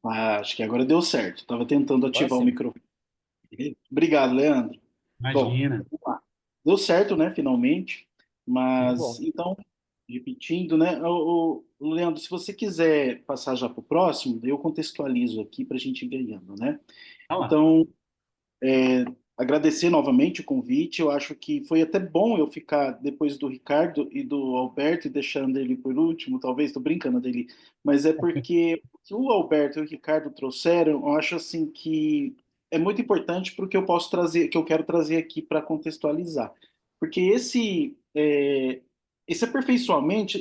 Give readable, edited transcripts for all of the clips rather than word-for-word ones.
Ah, acho que agora deu certo. Estava tentando Agora ativar o sim. microfone. Obrigado, Leandro. Bom, Imagina. vamos lá. Deu certo, né, finalmente. Que Mas, bom. então, repetindo, né, Leandro, se você quiser passar já para o próximo, daí eu contextualizo aqui para a gente ir ganhando, né? Vamos lá. Então, agradecer novamente o convite. Eu acho que foi até bom eu ficar depois do Ricardo e do Alberto e deixando ele por último, talvez, estou brincando dele, mas é porque o que o Alberto e o Ricardo trouxeram, eu acho assim que é muito importante para o que eu posso trazer, que eu quero trazer aqui para contextualizar. Porque esse aperfeiçoamento,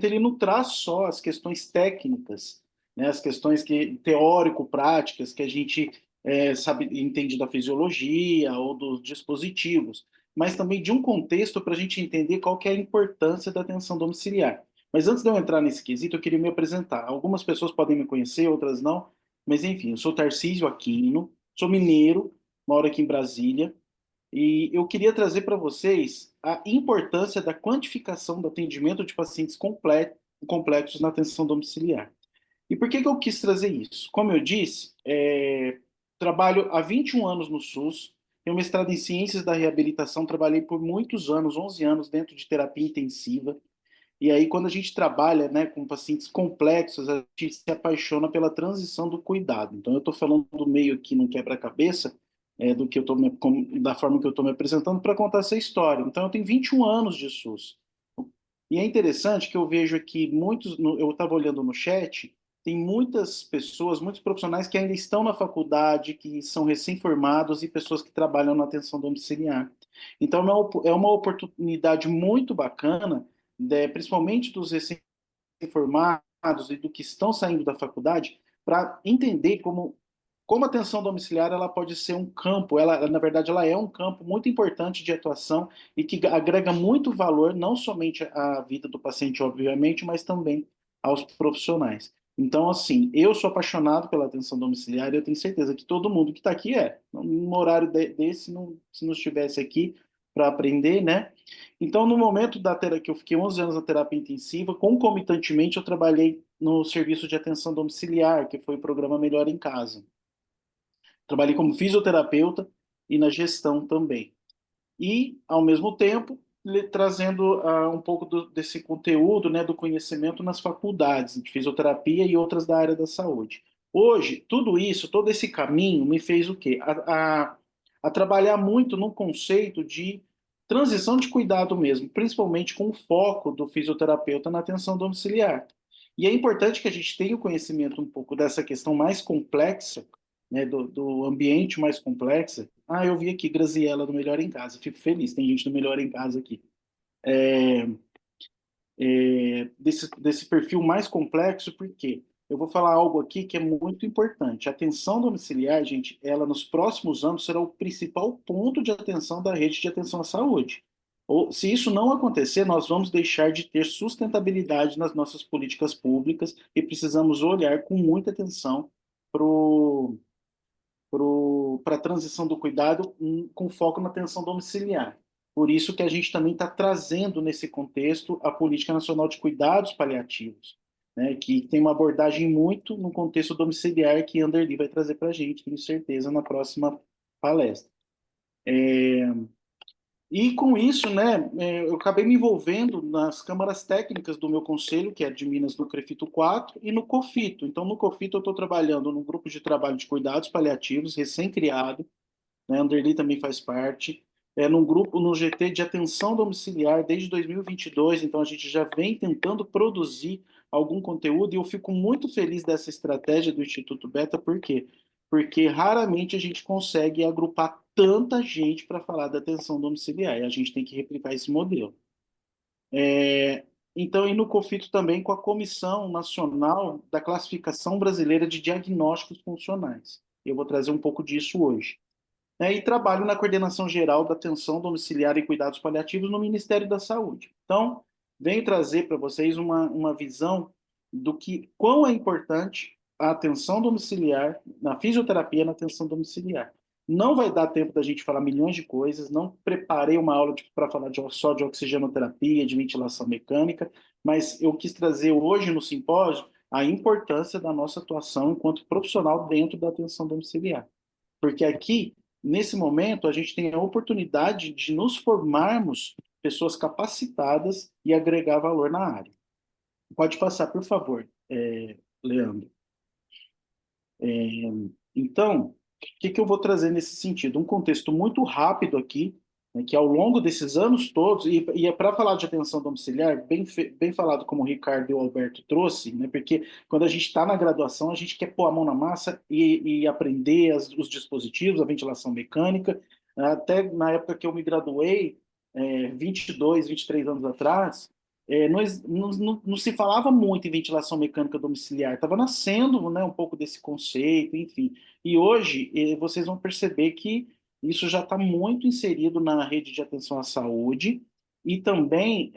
ele não traz só as questões técnicas, né, as questões que teórico-práticas que a gente sabe, entende da fisiologia ou dos dispositivos, mas também de um contexto para a gente entender qual que é a importância da atenção domiciliar. Mas antes de eu entrar nesse quesito, eu queria me apresentar. Algumas pessoas podem me conhecer, outras não, mas enfim, eu sou Tarcísio Aquino, sou mineiro, moro aqui em Brasília, e eu queria trazer para vocês a importância da quantificação do atendimento de pacientes complexos na atenção domiciliar. E por que que eu quis trazer isso? Como eu disse, trabalho há 21 anos no SUS, tenho mestrado em Ciências da Reabilitação, trabalhei por muitos anos, 11 anos dentro de terapia intensiva. E aí, quando a gente trabalha, né, com pacientes complexos, a gente se apaixona pela transição do cuidado. Então, eu estou falando do meio aqui no quebra-cabeça, do que eu tô da forma que eu estou me apresentando para contar essa história. Então, eu tenho 21 anos de SUS. E é interessante que eu vejo aqui muitos, eu estava olhando no chat, tem muitas pessoas, muitos profissionais que ainda estão na faculdade, que são recém-formados e pessoas que trabalham na atenção domiciliar. Então, é uma oportunidade muito bacana, principalmente dos recém-formados e do que estão saindo da faculdade, para entender como a atenção domiciliar ela pode ser um campo, na verdade, ela é um campo muito importante de atuação e que agrega muito valor, não somente à vida do paciente, obviamente, mas também aos profissionais. Então, assim, eu sou apaixonado pela atenção domiciliar e eu tenho certeza que todo mundo que está aqui é. Num horário desse, se não estivesse aqui para aprender, né? Então, no momento da terapia, que eu fiquei 11 anos na terapia intensiva, concomitantemente eu trabalhei no serviço de atenção domiciliar, que foi o programa Melhor em Casa. Trabalhei como fisioterapeuta e na gestão também. E, ao mesmo tempo, trazendo um pouco desse conteúdo, né, do conhecimento nas faculdades de fisioterapia e outras da área da saúde. Hoje, tudo isso, todo esse caminho me fez o quê? A trabalhar muito no conceito de transição de cuidado mesmo, principalmente com o foco do fisioterapeuta na atenção domiciliar. E é importante que a gente tenha o conhecimento um pouco dessa questão mais complexa, né, do ambiente mais complexo. Ah, eu vi aqui Graziella do Melhor em Casa, fico feliz, tem gente do Melhor em Casa aqui. Desse perfil mais complexo, porque eu vou falar algo aqui que é muito importante. A atenção domiciliar, gente, ela nos próximos anos será o principal ponto de atenção da rede de atenção à saúde. Ou, se isso não acontecer, nós vamos deixar de ter sustentabilidade nas nossas políticas públicas e precisamos olhar com muita atenção para a transição do cuidado com foco na atenção domiciliar. Por isso que a gente também está trazendo nesse contexto a Política Nacional de Cuidados Paliativos, né, que tem uma abordagem muito no contexto domiciliar que Anderly vai trazer para a gente, tenho certeza, na próxima palestra. E com isso, né, eu acabei me envolvendo nas câmaras técnicas do meu conselho, que é de Minas no CREFITO 4, e no COFITO. Então, no COFITO, eu estou trabalhando num grupo de trabalho de cuidados paliativos, recém-criado, né, a Anderly também faz parte, num grupo, no GT de atenção domiciliar desde 2022, então a gente já vem tentando produzir algum conteúdo, e eu fico muito feliz dessa estratégia do Instituto Beta, por quê? Porque raramente a gente consegue agrupar tanta gente para falar da atenção domiciliar, e a gente tem que replicar esse modelo. Então, e no COFITO também com a Comissão Nacional da Classificação Brasileira de Diagnósticos Funcionais. Eu vou trazer um pouco disso hoje, né, e trabalho na coordenação geral da atenção domiciliar e cuidados paliativos no Ministério da Saúde. Então, venho trazer para vocês uma visão do que quão é importante a atenção domiciliar, na fisioterapia, na atenção domiciliar. Não vai dar tempo da gente falar milhões de coisas, não preparei uma aula para falar só de oxigenoterapia, de ventilação mecânica, mas eu quis trazer hoje no simpósio a importância da nossa atuação enquanto profissional dentro da atenção domiciliar. Porque aqui, nesse momento, a gente tem a oportunidade de nos formarmos pessoas capacitadas e agregar valor na área. Pode passar, por favor, Leandro. Então, o que eu vou trazer nesse sentido? Um contexto muito rápido aqui, né, que ao longo desses anos todos, e é para falar de atenção domiciliar, bem falado como o Ricardo e o Alberto trouxe, né, porque quando a gente está na graduação, a gente quer pôr a mão na massa e aprender os dispositivos, a ventilação mecânica. Até na época que eu me graduei, 22, 23 anos atrás, não se falava muito em ventilação mecânica domiciliar, estava nascendo, né, um pouco desse conceito, enfim. E hoje vocês vão perceber que isso já está muito inserido na rede de atenção à saúde e também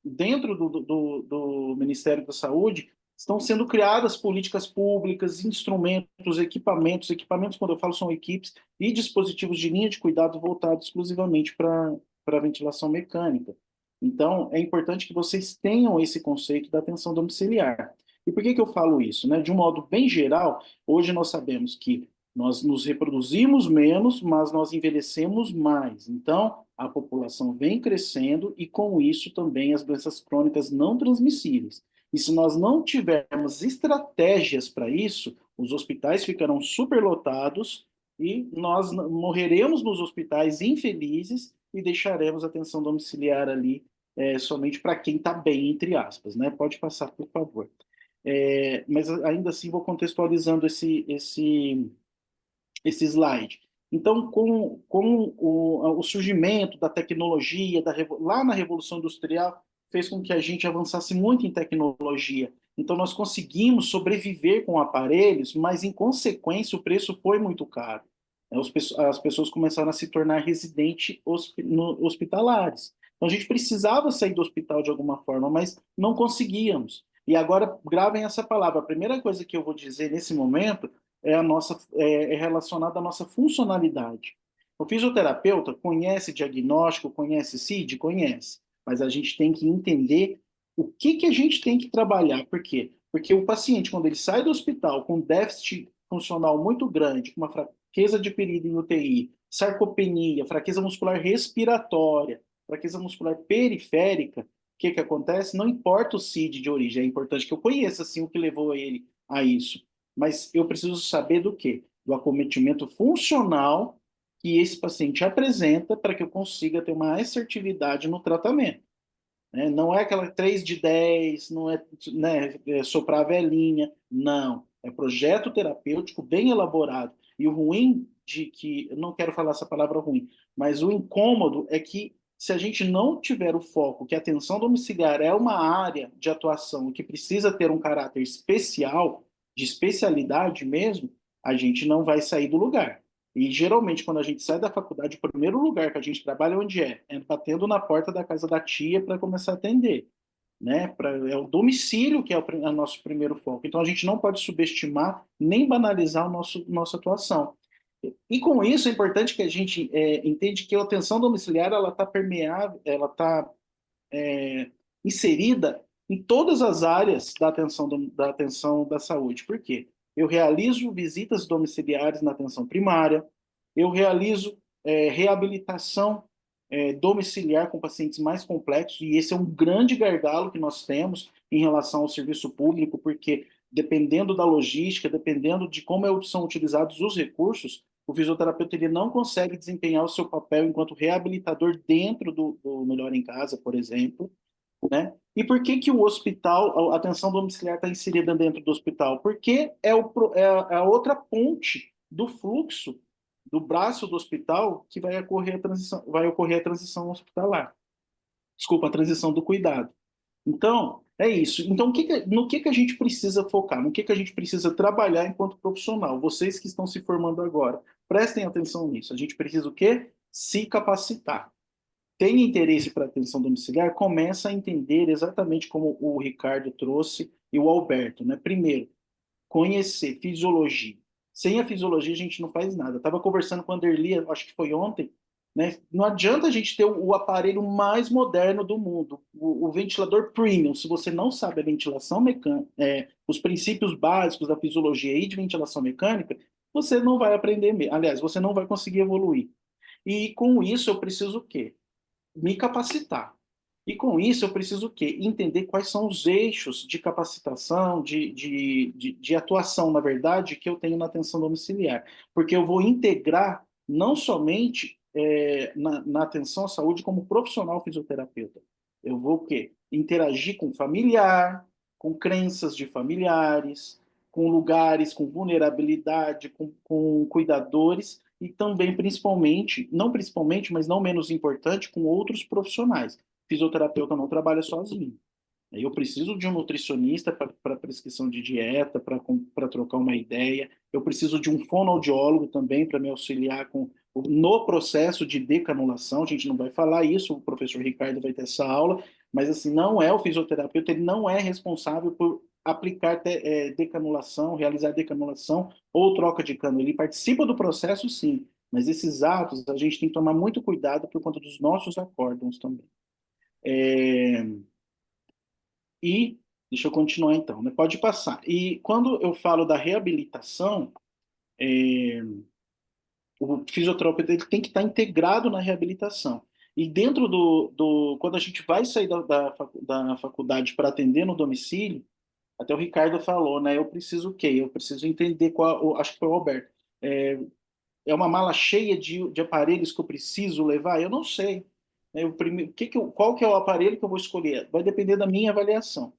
dentro do Ministério da Saúde estão sendo criadas políticas públicas, instrumentos, equipamentos, quando eu falo, são equipes e dispositivos de linha de cuidado voltados exclusivamente para a ventilação mecânica. Então, é importante que vocês tenham esse conceito da atenção domiciliar. E por que eu falo isso? Né? De um modo bem geral, hoje nós sabemos que nós nos reproduzimos menos, mas nós envelhecemos mais. Então, a população vem crescendo e, com isso, também as doenças crônicas não transmissíveis. E se nós não tivermos estratégias para isso, os hospitais ficarão superlotados e nós morreremos nos hospitais infelizes e deixaremos a atenção domiciliar ali somente para quem está bem, entre aspas, né? Pode passar, por favor. Mas ainda assim vou contextualizando esse slide. Então, com o surgimento da tecnologia, lá na Revolução Industrial, fez com que a gente avançasse muito em tecnologia. Então, nós conseguimos sobreviver com aparelhos, mas, em consequência, o preço foi muito caro. As pessoas começaram a se tornar residentes hospitalares. Então, a gente precisava sair do hospital de alguma forma, mas não conseguíamos. E agora, gravem essa palavra. A primeira coisa que eu vou dizer nesse momento é relacionada à nossa funcionalidade. O fisioterapeuta conhece diagnóstico, conhece CID? Conhece. Mas a gente tem que entender o que a gente tem que trabalhar. Por quê? Porque o paciente, quando ele sai do hospital com déficit funcional muito grande, com uma fraqueza de adquirida em UTI, sarcopenia, fraqueza muscular respiratória, fraqueza muscular periférica, o que acontece? Não importa o CID de origem, é importante que eu conheça assim, o que levou ele a isso. Mas eu preciso saber do quê? Do acometimento funcional que esse paciente apresenta para que eu consiga ter uma assertividade no tratamento. Né? Não é aquela 3 de 10, não é, né, soprar a velhinha, não. É projeto terapêutico bem elaborado. E o ruim de que, eu não quero falar essa palavra ruim, mas o incômodo é que se a gente não tiver o foco que a atenção domiciliar é uma área de atuação que precisa ter um caráter especial, de especialidade mesmo, a gente não vai sair do lugar. E geralmente, quando a gente sai da faculdade, o primeiro lugar que a gente trabalha onde é? É batendo na porta da casa da tia para começar a atender. Né? É o domicílio que é o nosso primeiro foco. Então, a gente não pode subestimar nem banalizar nossa atuação. E com isso, é importante que a gente entende que a atenção domiciliar ela está permeável, ela está inserida em todas as áreas da atenção da saúde. Por quê? Eu realizo visitas domiciliares na atenção primária, eu realizo reabilitação domiciliar com pacientes mais complexos, e esse é um grande gargalo que nós temos em relação ao serviço público, porque dependendo da logística, dependendo de como são utilizados os recursos, o fisioterapeuta ele não consegue desempenhar o seu papel enquanto reabilitador dentro do Melhor em Casa, por exemplo, né? E por que que o hospital, a atenção domiciliar está inserida dentro do hospital? Porque é a outra ponte do fluxo do braço do hospital que vai ocorrer a transição hospitalar. Desculpa, a transição do cuidado. Então, é isso. Então, no que a gente precisa focar? No que a gente precisa trabalhar enquanto profissional? Vocês que estão se formando agora, prestem atenção nisso. A gente precisa o quê? Se capacitar. Tem interesse para atenção domiciliar, começa a entender exatamente como o Ricardo trouxe e o Alberto, né? Primeiro, conhecer fisiologia. Sem a fisiologia a gente não faz nada. Estava conversando com a Anderlia, acho que foi ontem, né? Não adianta a gente ter o aparelho mais moderno do mundo, o ventilador premium, se você não sabe a ventilação mecânica, os princípios básicos da fisiologia e de ventilação mecânica, você não vai aprender mesmo. Aliás, você não vai conseguir evoluir. E com isso eu preciso o quê? Me capacitar. E com isso eu preciso o quê? Entender quais são os eixos de capacitação, de atuação, na verdade, que eu tenho na atenção domiciliar. Porque eu vou integrar não somente na atenção à saúde como profissional fisioterapeuta. Eu vou o quê? Interagir com familiar, com crenças de familiares, com lugares com vulnerabilidade, com cuidadores e também, principalmente, não principalmente, mas não menos importante, com outros profissionais. Fisioterapeuta não trabalha sozinho. Eu preciso de um nutricionista para prescrição de dieta, para trocar uma ideia. Eu preciso de um fonoaudiólogo também para me auxiliar no processo de decanulação. A gente não vai falar isso, o professor Ricardo vai ter essa aula, mas assim, não é o fisioterapeuta, ele não é responsável por aplicar decanulação, realizar decanulação ou troca de cano. Ele participa do processo, sim, mas esses atos a gente tem que tomar muito cuidado por conta dos nossos acórdãos também. É, e deixa eu continuar então, né? Pode passar. E quando eu falo da reabilitação, o fisioterapeuta ele tem que estar integrado na reabilitação. E dentro quando a gente vai sair da faculdade para atender no domicílio, até o Ricardo falou, né? Eu preciso o quê? Eu preciso entender qual, acho que foi o Alberto. É uma mala cheia de aparelhos que eu preciso levar? Eu não sei. Qual que é o aparelho que eu vou escolher? Vai depender da minha avaliação.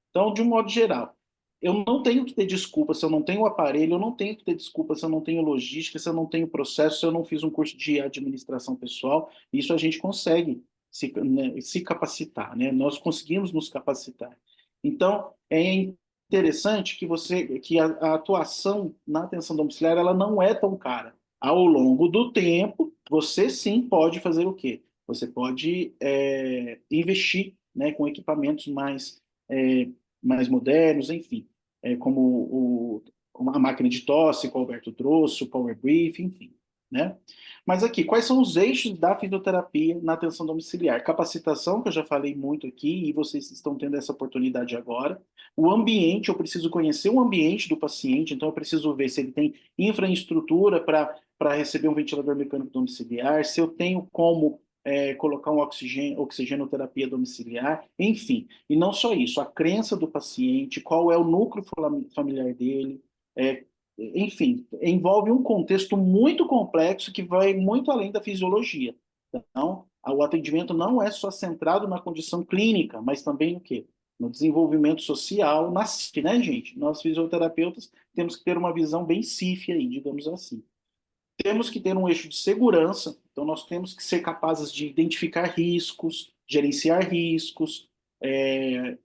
Então, de um modo geral, eu não tenho que ter desculpa se eu não tenho o aparelho, eu não tenho que ter desculpa se eu não tenho logística, se eu não tenho processo, se eu não fiz um curso de administração pessoal. Isso a gente consegue se capacitar, né? Nós conseguimos nos capacitar. Então, é interessante que a atuação na atenção domiciliar ela não é tão cara. Ao longo do tempo, você sim pode fazer o quê? Você pode investir, né, com equipamentos é, mais modernos, enfim, como a máquina de tosse que o Alberto trouxe, o Power Brief, enfim, né? Mas aqui, quais são os eixos da fisioterapia na atenção domiciliar? Capacitação, que eu já falei muito aqui, e vocês estão tendo essa oportunidade agora. O ambiente, eu preciso conhecer o ambiente do paciente, então eu preciso ver se ele tem infraestrutura para receber um ventilador mecânico domiciliar, se eu tenho como colocar um oxigenoterapia domiciliar, enfim. E não só isso, a crença do paciente, qual é o núcleo familiar dele, é, enfim, envolve um contexto muito complexo que vai muito além da fisiologia. Então, o atendimento não é só centrado na condição clínica, mas também no quê? No desenvolvimento social, na CIF, né, gente? Nós fisioterapeutas temos que ter uma visão bem CIF aí, digamos assim. Temos que ter um eixo de segurança, então nós temos que ser capazes de identificar riscos, gerenciar riscos, é,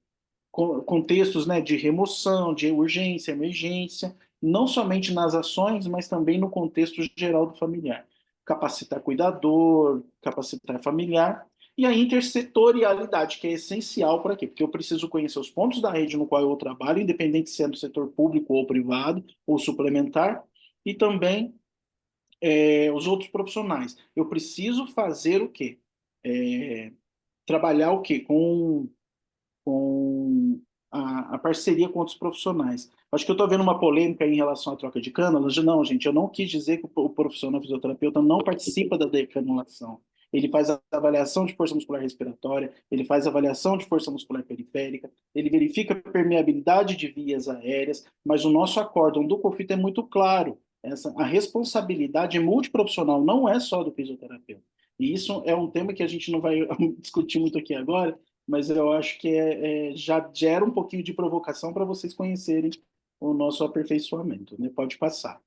contextos, né, de remoção, de urgência, emergência, não somente nas ações, mas também no contexto geral do familiar. Capacitar cuidador, capacitar familiar, e a intersetorialidade, que é essencial para quê? Porque eu preciso conhecer os pontos da rede no qual eu trabalho, independente se é do setor público ou privado, ou suplementar, e também os outros profissionais. Eu preciso fazer o quê? É, trabalhar o quê? Com a parceria com outros profissionais. Acho que eu estou vendo uma polêmica em relação à troca de cânulas. Não, gente, eu não quis dizer que o profissional fisioterapeuta não participa da decanulação. Ele faz a avaliação de força muscular respiratória, ele faz a avaliação de força muscular periférica, ele verifica a permeabilidade de vias aéreas, mas o nosso acórdão do COFIT é muito claro. A responsabilidade multiprofissional não é só do fisioterapeuta. E isso é um tema que a gente não vai discutir muito aqui agora, mas eu acho que já gera um pouquinho de provocação para vocês conhecerem o nosso aperfeiçoamento, né? Pode passar.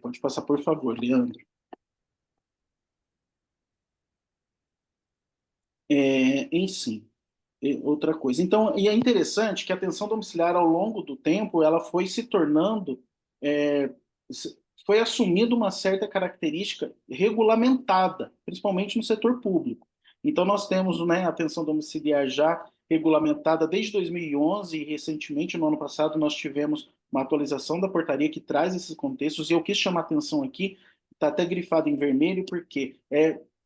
Pode passar, por favor, Leandro. Em si, outra coisa. Então, e é interessante que a atenção domiciliar, ao longo do tempo, ela foi se tornando, é, foi assumindo uma certa característica regulamentada, principalmente no setor público. Então, nós temos, né, a atenção domiciliar já regulamentada desde 2011 e recentemente, no ano passado, nós tivemos uma atualização da portaria que traz esses contextos, e eu quis chamar atenção aqui está até grifado em vermelho, porque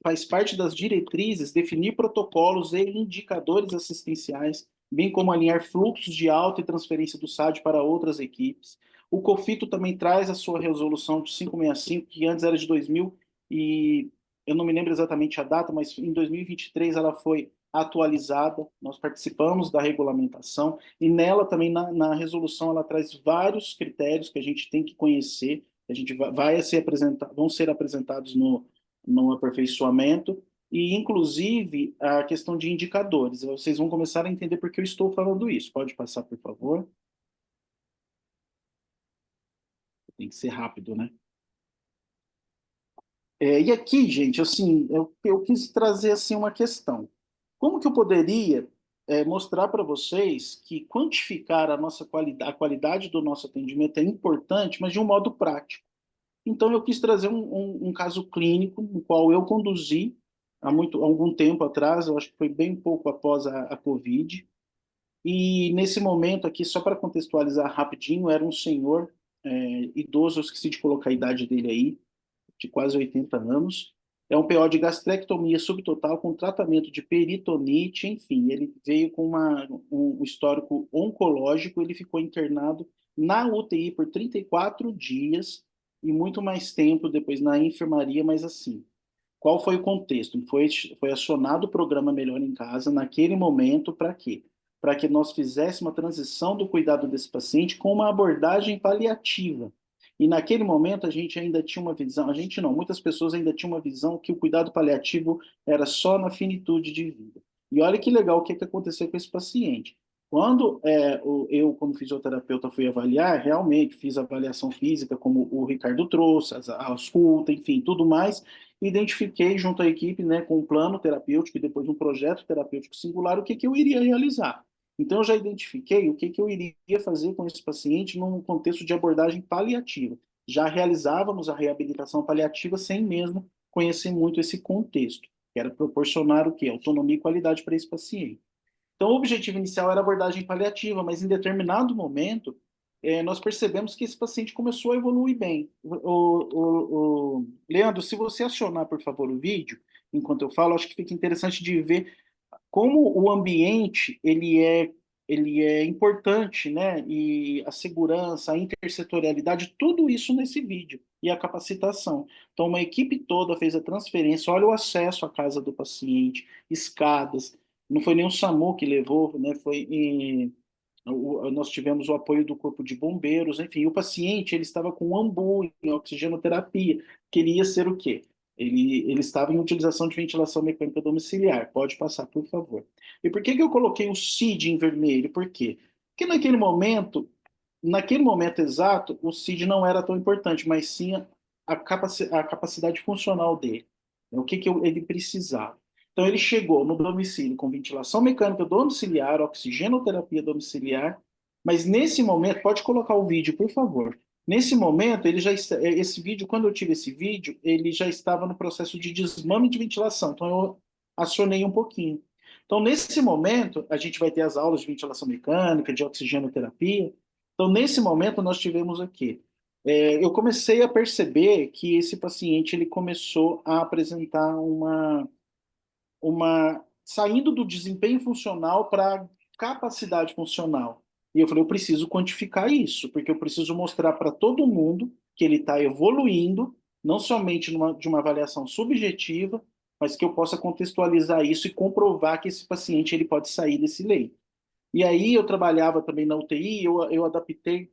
faz parte das diretrizes definir protocolos e indicadores assistenciais, bem como alinhar fluxos de alta e transferência do SAD para outras equipes. O COFITO também traz a sua resolução de 565, que antes era de 2000, e eu não me lembro exatamente a data, mas em 2023 ela foi atualizada, nós participamos da regulamentação, e nela também, na resolução, ela traz vários critérios que a gente tem que conhecer, a gente vai ser apresentado, vão ser apresentados no aperfeiçoamento, e inclusive a questão de indicadores. Vocês vão começar a entender por que eu estou falando isso. Pode passar, por favor? Tem que ser rápido, né? E aqui, gente, assim, eu quis trazer assim uma questão. Como que eu poderia mostrar para vocês que quantificar a nossa qualidade, a qualidade do nosso atendimento é importante, mas de um modo prático? Então, eu quis trazer um caso clínico, no qual eu conduzi há algum tempo atrás, eu acho que foi bem pouco após a Covid, e nesse momento aqui, só para contextualizar rapidinho, era um senhor idoso, eu esqueci de colocar a idade dele aí, de quase 80 anos. É um PO de gastrectomia subtotal com tratamento de peritonite, enfim, ele veio com um histórico oncológico, ele ficou internado na UTI por 34 dias e muito mais tempo depois na enfermaria, mas assim, qual foi o contexto? Foi acionado o programa Melhor em Casa naquele momento para quê? Para que nós fizéssemos uma transição do cuidado desse paciente com uma abordagem paliativa. E naquele momento a gente ainda tinha uma visão, a gente não, muitas pessoas ainda tinham uma visão que o cuidado paliativo era só na finitude de vida. E olha que legal o que aconteceu com esse paciente. Quando eu, como fisioterapeuta, fui avaliar, realmente fiz a avaliação física, como o Ricardo trouxe, a ausculta, enfim, tudo mais, identifiquei junto à equipe, né, com um plano terapêutico e depois um projeto terapêutico singular, o que que eu iria realizar. Então, eu já identifiquei o que que eu iria fazer com esse paciente num contexto de abordagem paliativa. Já realizávamos a reabilitação paliativa sem mesmo conhecer muito esse contexto, que era proporcionar o quê? Autonomia e qualidade para esse paciente. Então, o objetivo inicial era a abordagem paliativa, mas em determinado momento, nós percebemos que esse paciente começou a evoluir bem. Leandro, se você acionar, por favor, o vídeo, enquanto eu falo, acho que fica interessante de ver como o ambiente ele é importante, né? E a segurança, a intersetorialidade, tudo isso nesse vídeo e a capacitação. Então, uma equipe toda fez a transferência, olha o acesso à casa do paciente, escadas. Não foi nem o SAMU que levou, né? Nós tivemos o apoio do Corpo de Bombeiros, enfim, o paciente ele estava com AMBU em oxigenoterapia, queria ser o quê? Ele estava em utilização de ventilação mecânica domiciliar. Pode passar, por favor. E por que que eu coloquei o CID em vermelho? Por quê? Porque naquele momento exato, o CID não era tão importante, mas sim a capacidade funcional dele. O que que ele precisava. Então, ele chegou no domicílio com ventilação mecânica domiciliar, oxigenoterapia domiciliar, mas nesse momento, pode colocar o vídeo, por favor. Nesse momento, esse vídeo, quando eu tive esse vídeo, ele já estava no processo de desmame de ventilação, então eu acionei um pouquinho. Então, nesse momento, a gente vai ter as aulas de ventilação mecânica, de oxigenoterapia. Então, nesse momento, nós tivemos aqui. Eu comecei a perceber que esse paciente ele começou a apresentar saindo do desempenho funcional para capacidade funcional. E eu falei, eu preciso quantificar isso, porque eu preciso mostrar para todo mundo que ele está evoluindo, não somente de uma avaliação subjetiva, mas que eu possa contextualizar isso e comprovar que esse paciente ele pode sair desse leito. E aí eu trabalhava também na UTI, eu adaptei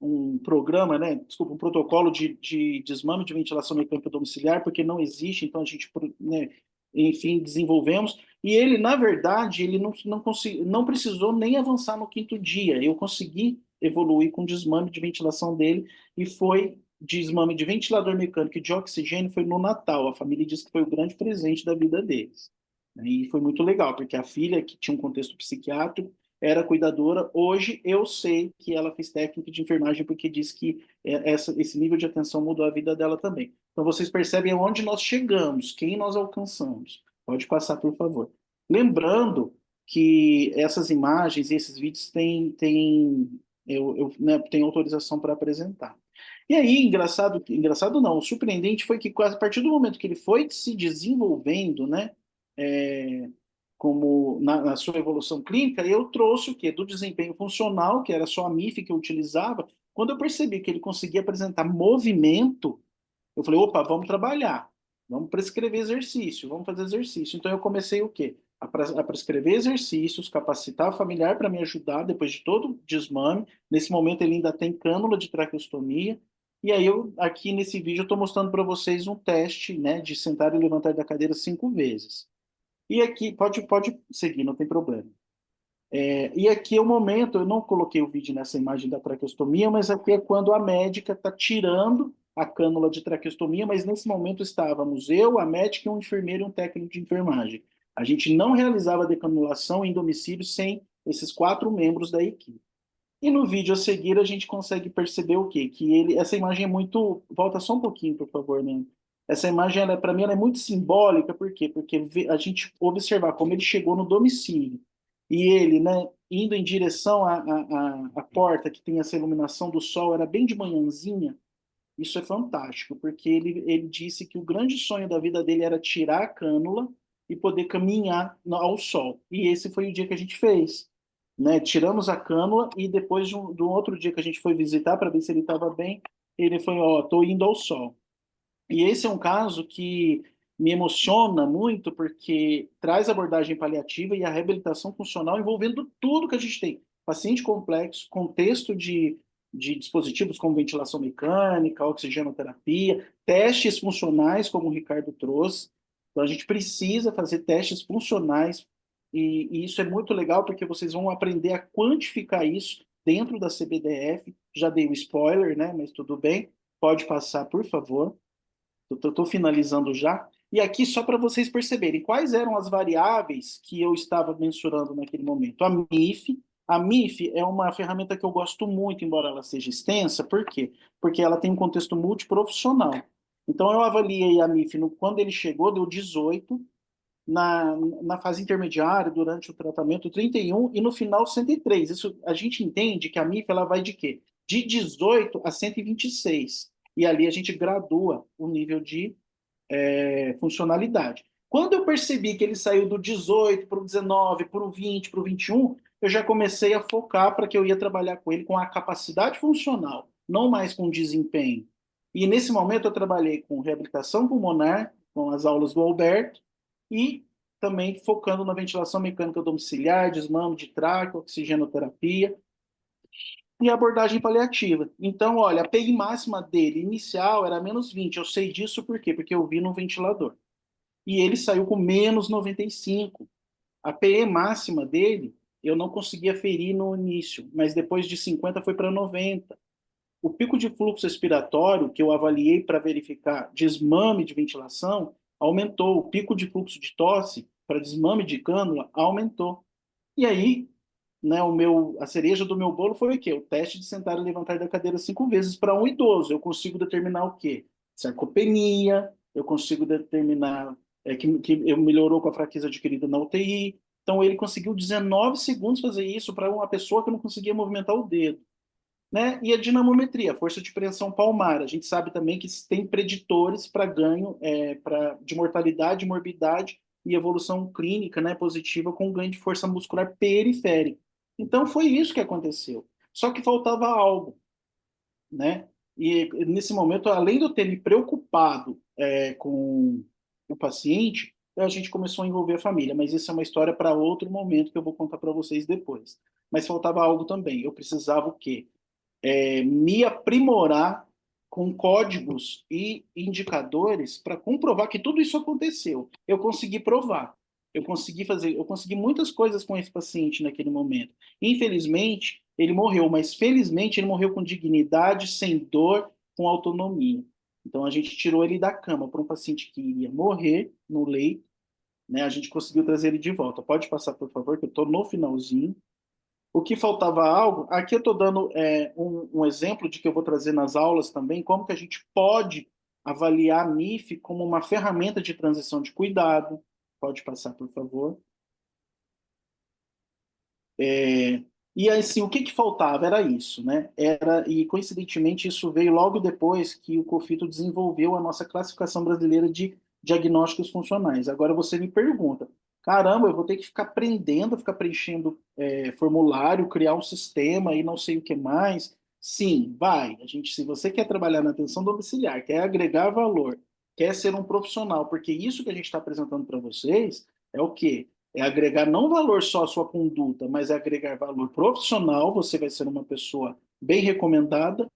um programa, né, desculpa, um protocolo de desmame de ventilação mecânica domiciliar, porque não existe, então a gente, né, enfim, desenvolvemos, e ele, na verdade, ele não precisou nem avançar no quinto dia, eu consegui evoluir com o desmame de ventilação dele, e foi desmame de ventilador mecânico e de oxigênio, foi no Natal, a família disse que foi o grande presente da vida deles, né, e foi muito legal, porque a filha, que tinha um contexto psiquiátrico, era cuidadora. Hoje eu sei que ela fez técnica de enfermagem porque disse que esse nível de atenção mudou a vida dela também. Então vocês percebem aonde nós chegamos, quem nós alcançamos. Pode passar, por favor. Lembrando que essas imagens e esses vídeos têm, né, têm autorização para apresentar. E aí, engraçado não, o surpreendente foi que a partir do momento que ele foi se desenvolvendo, né, é, como na sua evolução clínica, eu trouxe o quê? Do desempenho funcional, que era só a MIF que eu utilizava. Quando eu percebi que ele conseguia apresentar movimento, eu falei, opa, vamos trabalhar, vamos prescrever exercício, vamos fazer exercício. Então eu comecei o quê? A prescrever exercícios, capacitar o familiar para me ajudar depois de todo o desmame. Nesse momento ele ainda tem cânula de traqueostomia. E aí eu aqui nesse vídeo eu estou mostrando para vocês um teste, né, de sentar e levantar da cadeira 5 vezes. E aqui pode seguir, não tem problema. E aqui é o momento, eu não coloquei o vídeo nessa imagem da traqueostomia, mas aqui é quando a médica está tirando a cânula de traqueostomia, mas nesse momento estávamos eu, a médica, um enfermeiro e um técnico de enfermagem. A gente não realizava a decanulação em domicílio sem esses 4 membros da equipe. E no vídeo a seguir a gente consegue perceber o quê? Que ele, essa imagem é muito, volta só um pouquinho, por favor, né? Essa imagem, para mim, ela é muito simbólica, por quê? Porque a gente observar como ele chegou no domicílio e ele, né, indo em direção à porta que tem essa iluminação do sol, era bem de manhãzinha, isso é fantástico, porque ele disse que o grande sonho da vida dele era tirar a cânula e poder caminhar ao sol. E esse foi o dia que a gente fez, né? Tiramos a cânula e depois de um outro dia que a gente foi visitar para ver se ele estava bem, ele foi, ó, tô indo ao sol. E esse é um caso que me emociona muito porque traz abordagem paliativa e a reabilitação funcional envolvendo tudo que a gente tem. Paciente complexo, contexto de dispositivos como ventilação mecânica, oxigenoterapia, testes funcionais, como o Ricardo trouxe. Então, a gente precisa fazer testes funcionais e isso é muito legal porque vocês vão aprender a quantificar isso dentro da CBDF. Já dei o spoiler, né? Mas tudo bem. Pode passar, por favor. Estou finalizando já. E aqui, só para vocês perceberem quais eram as variáveis que eu estava mensurando naquele momento. A MIF. A MIF é uma ferramenta que eu gosto muito, embora ela seja extensa. Por quê? Porque ela tem um contexto multiprofissional. Então, eu avaliei a MIF quando ele chegou, deu 18, na fase intermediária, durante o tratamento, 31, e no final, 103. Isso, a gente entende que a MIF ela vai de quê? De 18 a 126. E ali a gente gradua o nível de funcionalidade. Quando eu percebi que ele saiu do 18 para o 19, para o 20, para o 21, eu já comecei a focar para que eu ia trabalhar com ele com a capacidade funcional, não mais com desempenho. E nesse momento eu trabalhei com reabilitação pulmonar, com as aulas do Alberto, e também focando na ventilação mecânica domiciliar, desmame de tráqueo, oxigenoterapia, e abordagem paliativa. Então, olha, a PI máxima dele inicial era -20. Eu sei disso por quê? Porque eu vi no ventilador. E ele saiu com -95. A PE máxima dele, eu não conseguia ferir no início, mas depois de 50 foi para 90. O pico de fluxo expiratório, que eu avaliei para verificar desmame de ventilação, aumentou. O pico de fluxo de tosse para desmame de cânula aumentou. E aí, né, a cereja do meu bolo foi o quê? O teste de sentar e levantar da cadeira 5 vezes para um idoso. Eu consigo determinar o quê? Sarcopenia, eu consigo determinar que ele melhorou com a fraqueza adquirida na UTI. Então, ele conseguiu 19 segundos fazer isso para uma pessoa que não conseguia movimentar o dedo. Né? E a dinamometria, a força de preensão palmar. A gente sabe também que tem preditores para ganho de mortalidade, morbidade e evolução clínica, né, positiva com ganho de força muscular periférica. Então foi isso que aconteceu. Só que faltava algo, né? E nesse momento, além de eu ter me preocupado com o paciente, a gente começou a envolver a família. Mas isso é uma história para outro momento que eu vou contar para vocês depois. Mas faltava algo também. Eu precisava o quê? Me aprimorar com códigos e indicadores para comprovar que tudo isso aconteceu. Eu consegui provar. Eu consegui muitas coisas com esse paciente naquele momento. Infelizmente, ele morreu, mas felizmente ele morreu com dignidade, sem dor, com autonomia. Então a gente tirou ele da cama para um paciente que iria morrer no leito, né? A gente conseguiu trazer ele de volta. Pode passar, por favor, que eu estou no finalzinho. O que faltava algo, aqui eu estou dando um exemplo de que eu vou trazer nas aulas também, como que a gente pode avaliar a MIF como uma ferramenta de transição de cuidado. Pode passar, por favor. E assim, o que que faltava? Era isso, né? E coincidentemente isso veio logo depois que o Cofito desenvolveu a nossa classificação brasileira de diagnósticos funcionais. Agora você me pergunta, caramba, eu vou ter que ficar aprendendo, ficar preenchendo formulário, criar um sistema e não sei o que mais. Sim, vai. A gente, se você quer trabalhar na atenção domiciliar, quer agregar valor, quer ser um profissional, porque isso que a gente está apresentando para vocês é o quê? É agregar não valor só à sua conduta, mas é agregar valor profissional, você vai ser uma pessoa bem recomendada,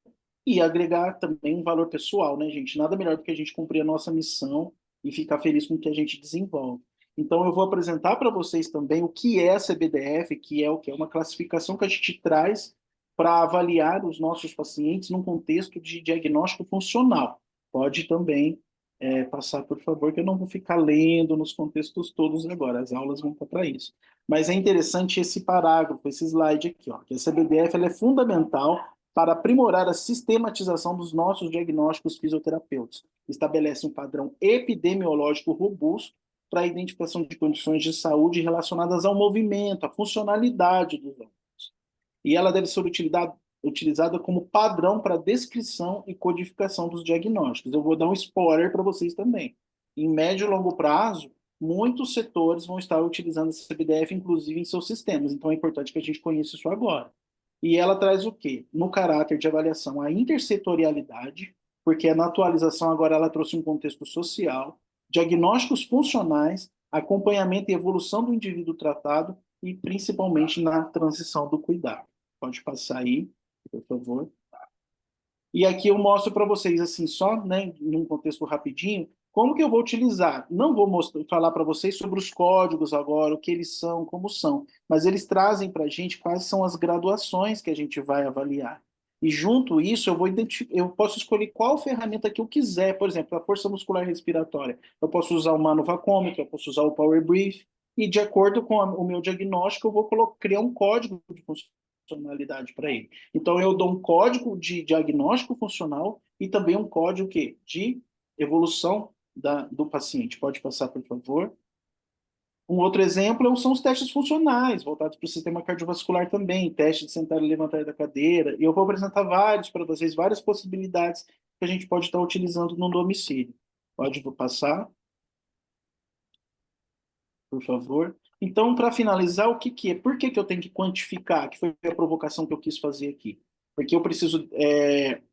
e agregar também um valor pessoal, né, gente? Nada melhor do que a gente cumprir a nossa missão e ficar feliz com o que a gente desenvolve. Então, eu vou apresentar para vocês também o que é a CBDF, que é o que é uma classificação que a gente traz para avaliar os nossos pacientes num contexto de diagnóstico funcional. Pode também passar, por favor, que eu não vou ficar lendo nos contextos todos agora, as aulas vão estar para isso. Mas é interessante esse parágrafo, esse slide aqui, ó, que a CBDF ela é fundamental para aprimorar a sistematização dos nossos diagnósticos fisioterapêuticos. Estabelece um padrão epidemiológico robusto para a identificação de condições de saúde relacionadas ao movimento, à funcionalidade dos órgãos. E ela deve ser utilizada como padrão para descrição e codificação dos diagnósticos. Eu vou dar um spoiler para vocês também. Em médio e longo prazo, muitos setores vão estar utilizando essa CBDF, inclusive em seus sistemas. Então é importante que a gente conheça isso agora. E ela traz o quê? No caráter de avaliação, a intersetorialidade, porque na atualização agora ela trouxe um contexto social, diagnósticos funcionais, acompanhamento e evolução do indivíduo tratado e principalmente na transição do cuidado. Pode passar aí, por favor. E aqui eu mostro para vocês, assim, só, né, num contexto rapidinho, como que eu vou utilizar. Não vou falar para vocês sobre os códigos agora, o que eles são, como são, mas eles trazem para a gente quais são as graduações que a gente vai avaliar. E junto isso, eu posso escolher qual ferramenta que eu quiser. Por exemplo, a força muscular respiratória. Eu posso usar o manovacômetro, eu posso usar o Power Brief, e de acordo com o meu diagnóstico, eu vou criar um código de funcionalidade para ele. Então, eu dou um código de diagnóstico funcional e também um código que, de evolução do paciente. Pode passar, por favor. Um outro exemplo são os testes funcionais, voltados para o sistema cardiovascular também, teste de sentar e levantar da cadeira. E eu vou apresentar vários para vocês, várias possibilidades que a gente pode estar utilizando no domicílio. Pode passar, por favor. Então, para finalizar, o que que é? Por que que eu tenho que quantificar? Que foi a provocação que eu quis fazer aqui. Porque eu preciso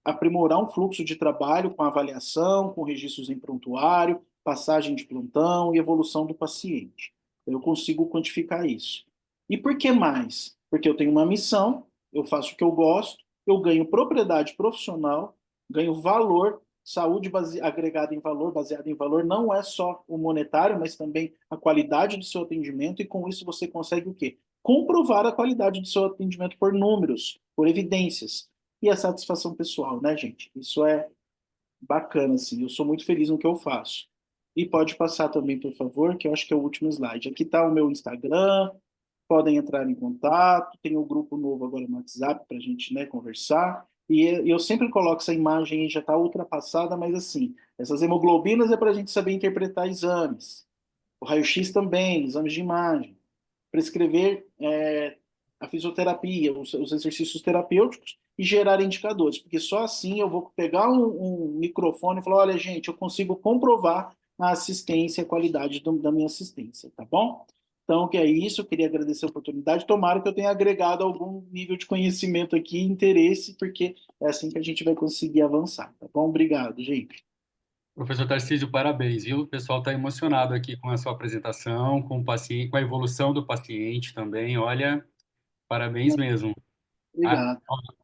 aprimorar um fluxo de trabalho com avaliação, com registros em prontuário, passagem de plantão e evolução do paciente. Eu consigo quantificar isso. E por que mais? Porque eu tenho uma missão, eu faço o que eu gosto, eu ganho propriedade profissional, ganho valor, saúde agregada em valor, baseada em valor, não é só o monetário, mas também a qualidade do seu atendimento, e com isso você consegue o quê? Comprovar a qualidade do seu atendimento por números, por evidências. E a satisfação pessoal, né, gente? Isso é bacana, assim. Eu sou muito feliz no que eu faço. E pode passar também, por favor, que eu acho que é o último slide. Aqui está o meu Instagram, podem entrar em contato, tem um grupo novo agora no WhatsApp para a gente, né, conversar. E eu sempre coloco essa imagem aí, já está ultrapassada, mas assim, essas hemoglobinas é para a gente saber interpretar exames. O raio-x também, exames de imagem. Prescrever a fisioterapia, os exercícios terapêuticos e gerar indicadores, porque só assim eu vou pegar um microfone e falar, olha, gente, eu consigo comprovar a assistência, a qualidade da minha assistência, tá bom? Então, que é isso, eu queria agradecer a oportunidade, tomara que eu tenha agregado algum nível de conhecimento aqui, interesse, porque é assim que a gente vai conseguir avançar, tá bom? Obrigado, gente. Professor Tarcísio, parabéns, viu? O pessoal está emocionado aqui com a sua apresentação, com o paciente, com a evolução do paciente também. Olha, parabéns mesmo. A- Obrigado.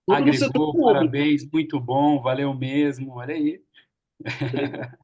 Tudo no setor Agregou, público. parabéns, muito bom, valeu mesmo. Olha aí. Obrigado.